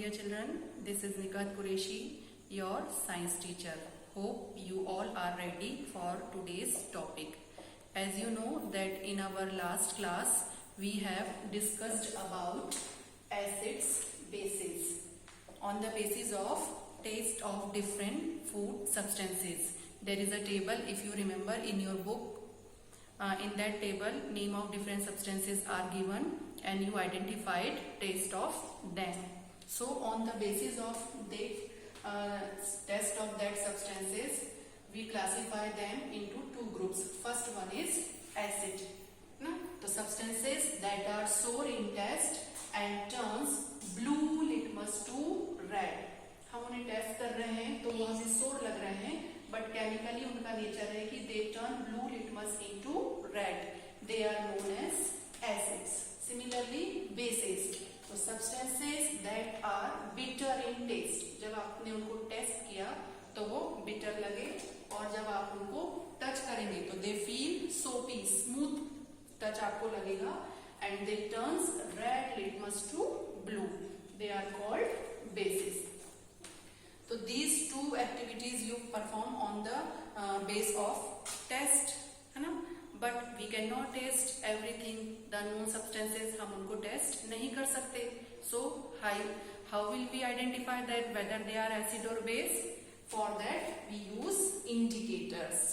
dear children, this is Nikat Qureshi, your science teacher. Hope you all are ready for today's topic. As you know that in our last class we have discussed about acids, bases on the basis of taste of different food substances. There is a table, if you remember in your book. In that table name of different substances are given and you identified taste of them. So on the basis of the test of that substances, we classify them into two groups. First one is acid. The substances that are sour in taste and turns blue litmus to red. हम उन्हें test कर रहे हैं तो वो हमें सोर लग रहे हैं, बट केमिकली उनका नेचर है कि they turn blue litmus into red. They are known as acids. Similarly bases, तो substances that are bitter in taste, जब आपने उनको टेस्ट किया तो वो बिटर लगे और जब आप उनको टच करेंगे तो they feel soapy, smooth touch आपको लगेगा and they turns red litmus to blue. They are called bases. So these two activities you perform on the base of test, है ना. But we cannot test everything. The known substances हम उनको test नहीं कर सकते. So how will we identify that whether they are acid or base? For that we use indicators.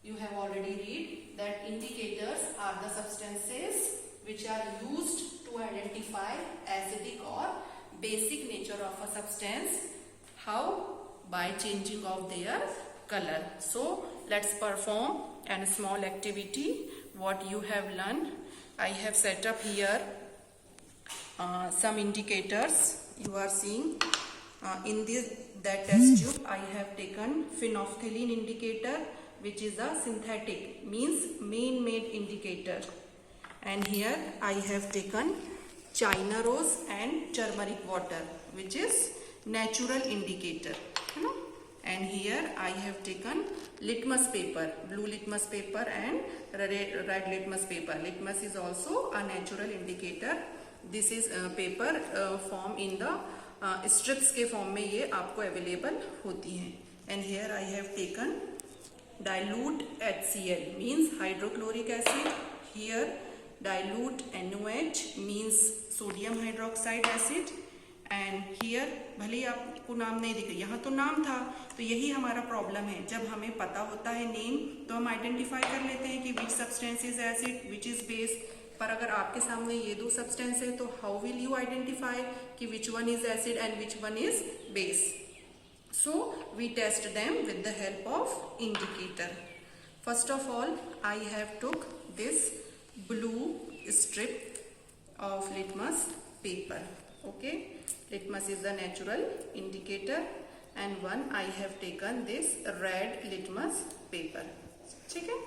You have already read that indicators are the substances which are used to identify acidic or basic nature of a substance. How? By changing of their color. So let's perform a small activity. What you have learned, I have set up here some indicators. You are seeing in that test tube I have taken phenolphthalein indicator, which is a synthetic, means man-made indicator, and here I have taken China rose and turmeric water, which is natural indicator, you know. And here I have taken litmus paper, blue litmus paper and red litmus paper. Litmus is also a natural indicator. This is paper form in the strips के form में ये आपको available होती हैं. And here I have taken dilute HCl, means hydrochloric acid. Here dilute NaOH means sodium hydroxide acid. And here भले ही आपको नाम नहीं दिख रहा, यहाँ तो नाम था. तो यही हमारा प्रॉब्लम है, जब हमें पता होता है नेम तो हम आइडेंटिफाई कर लेते हैं कि which substance is acid, which is base. पर अगर आपके सामने ये दो सब्सटेंस है तो हाउ विल यू आइडेंटिफाई कि which one is acid and which one is base. So we test them with the help of indicator. First of all I have took this blue strip of litmus paper. Okay, litmus is the natural indicator, and one I have taken this red litmus paper. ठीक है.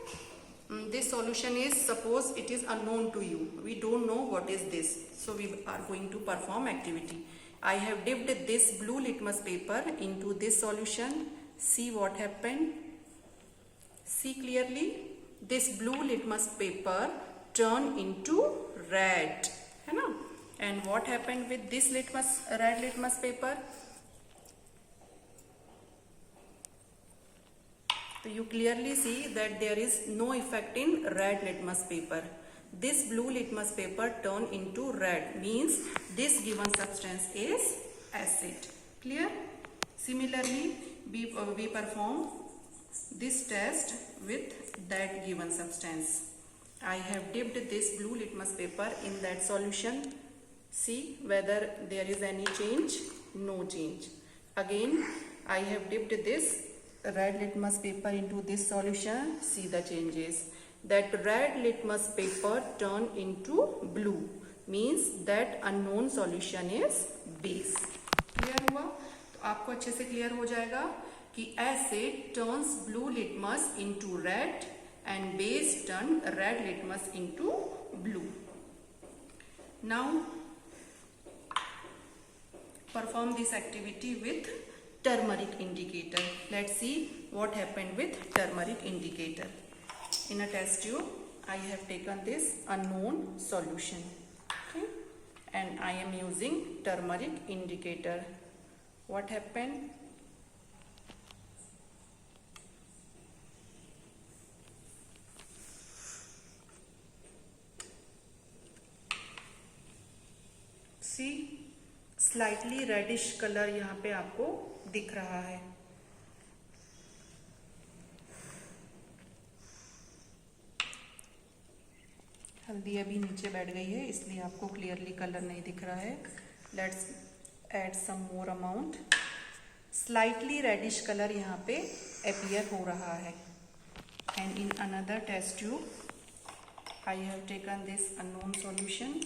This solution is, suppose it is unknown to you, we don't know what is this, so we are going to perform activity. I have dipped this blue litmus paper into this solution. See what happened. See clearly, this blue litmus paper turned into red, है ना. And what happened with this red litmus paper? So you clearly see that there is no effect in red litmus paper. This blue litmus paper turned into red, means this given substance is acid. Clear? Similarly, we perform this test with that given substance. I have dipped this blue litmus paper in that solution. See whether there is any change. No change. Again I have dipped this red litmus paper into this solution. See the changes. That red litmus paper turned into blue, means that unknown solution is base. Clear हुआ? तो आपको अच्छे से clear हो जाएगा कि acid turns blue litmus into red and base turn red litmus into blue. Now perform this activity with turmeric indicator. Let's see what happened with turmeric indicator. In a test tube I have taken this unknown solution. Okay, and I am using turmeric indicator. What happened? See, slightly reddish colour यहाँ पे आपको दिख रहा है. हल्दी अभी नीचे बैठ गई है इसलिए आपको क्लियरली कलर नहीं दिख रहा है. Let's add some more amount. Slightly reddish colour यहाँ पे अपीयर हो रहा है. And in another test tube I have taken this unknown solution.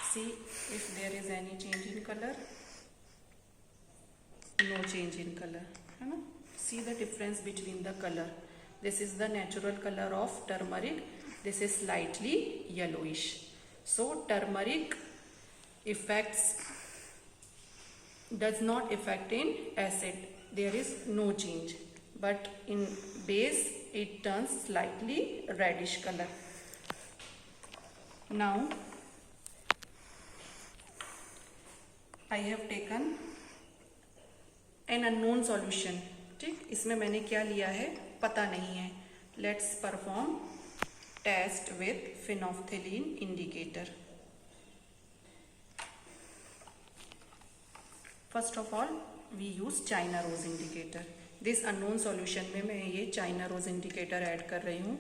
See if there is any change in color. No change in color, है ना. See the difference between the color. This is the natural color of turmeric. This is slightly yellowish. So turmeric does not affect in acid. There is no change. But in base it turns slightly reddish color. Now I have taken an unknown solution. ठीक, इसमें मैंने क्या लिया है पता नहीं है. Let's perform test with phenolphthalein indicator. First of all, we use China rose indicator. This unknown solution में मैं ये China rose indicator add कर रही हूँ.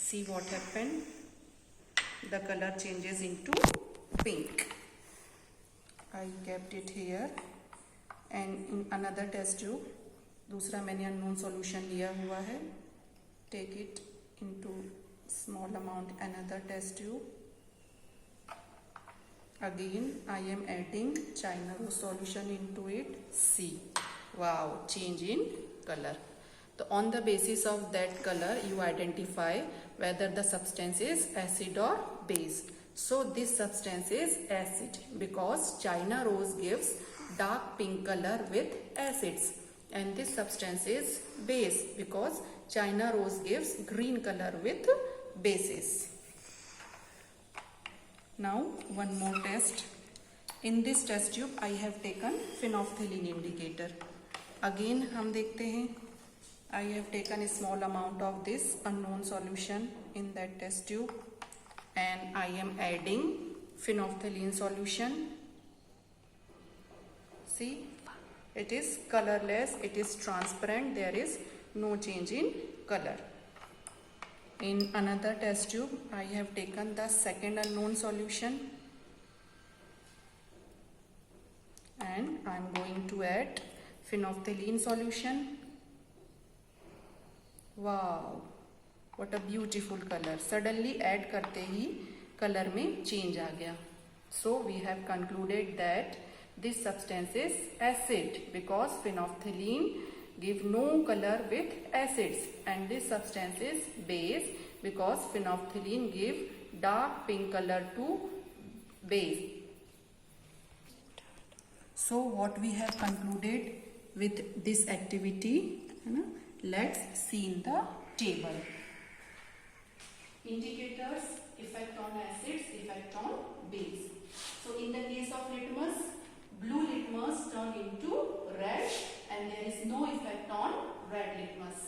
See what happened? The color changes into pink. I kept it here and in another test tube दूसरा मैंने unknown solution लिया हुआ है. Take it into small amount another test tube. Again I am adding China rose solution into it. See, wow, change in color. So on the basis of that color you identify whether the substance is acid or base. So this substance is acid because China rose gives dark pink color with acids, and this substance is base because China rose gives green color with bases. Now one more test. In this test tube I have taken phenolphthalein indicator. Again हम देखते हैं. I have taken a small amount of this unknown solution in that test tube. And I am adding phenolphthalein solution. See, it is colorless, it is transparent, there is no change in color. In another test tube I have taken the second unknown solution and I am going to add phenolphthalein solution. Wow, what a beautiful color. Suddenly add करते ही color में change आ गया. So we have concluded that this substance is acid because phenolphthalein give no color with acids, and this substance is base because phenolphthalein give dark pink color to base. So what we have concluded with this activity, let's see in the table. Indicators, effect on acids, effect on base. So in the case of litmus, blue litmus turn into red and there is no effect on red litmus.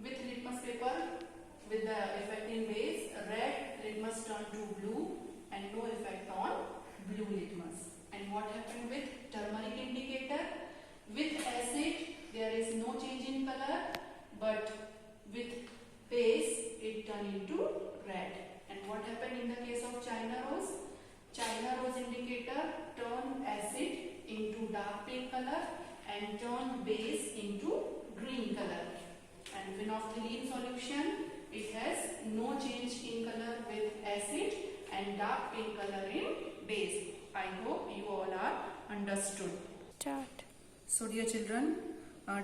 With litmus paper, with the effect in base, red litmus turn to blue and no effect on blue litmus. And what happened with turmeric indicator? With acid, there is no change in color, but with base, it turn into red. And what happened in the case of China rose? China rose indicator turn acid into dark pink color and turn base into green color. And phenolphthalein solution, it has no change in color with acid and dark pink color in base. I hope you all are understood. Start. So dear children,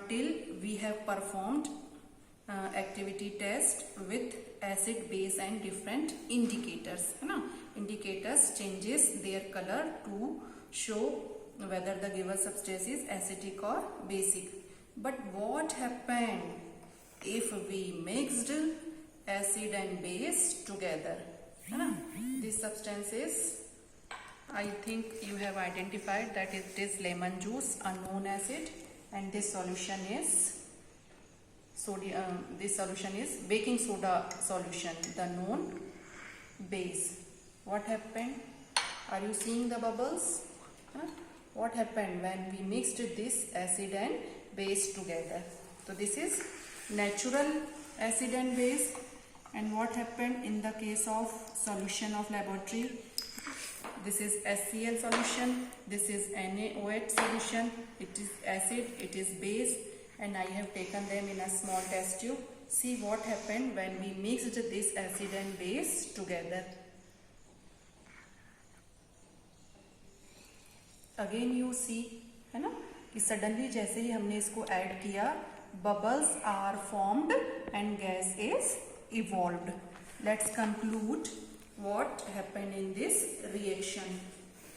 till we have performed activity test with acid, base and different indicators. Indicators changes their color to show whether the given substance is acidic or basic. But what happened if we mixed acid and base together? This substance is, I think you have identified that it is lemon juice, a known acid, and this solution is sodium. This solution is baking soda solution, the known base. What happened? Are you seeing the bubbles? Huh? What happened when we mixed this acid and base together? So this is natural acid and base. And what happened in the case of solution of laboratory? This is HCl solution, this is NaOH solution, it is acid, it is base, and I have taken them in a small test tube. See what happened when we mixed this acid and base together. Again you see, है ना, कि suddenly जैसे ही हमने इसको add किया, bubbles are formed and gas is evolved. Let's conclude what happened in this reaction.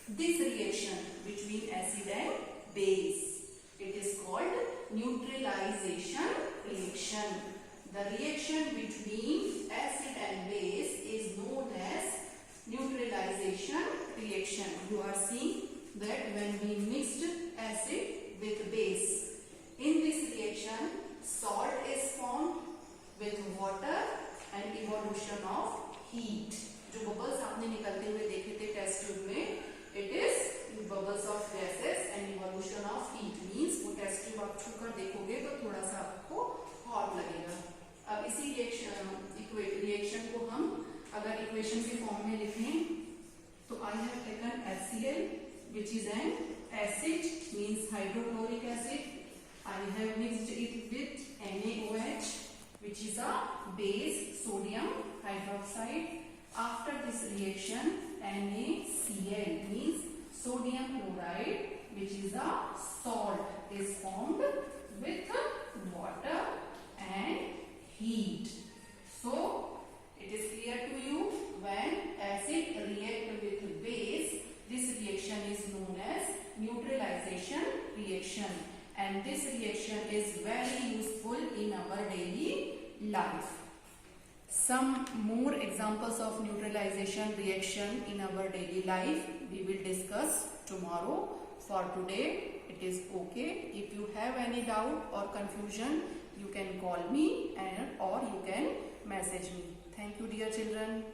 This reaction between acid and base, it is called neutralization reaction. The reaction between acid and base is known as neutralization reaction. You are seeing that when we mixed acid with base, in this reaction salt is formed with water and evolution of heat. जो bubbles आपने निकलते हुए देखे थे test tube में, it is bubbles of gases and evolution of heat. Means वो test tube आप छूकर देखोगे तो थोड़ा सा आपको हॉट लगेगा. अब इसी रिएक्शन को हम अगर इक्वेशन के फॉर्म में लिखें तो I have taken HCl which is an acid, means hydrochloric acid. I have mixed it with NaOH which is a base, sodium hydroxide. After this reaction, NaCl means sodium chloride, which is a salt, is formed with water and heat. So it is clear to you, when acid react with base, this reaction is known as neutralization reaction, and this reaction is very useful in our daily life. Some more examples of neutralization reaction in our daily life we will discuss tomorrow. For today it is okay. If you have any doubt or confusion, you can call me or you can message me. Thank you, dear children.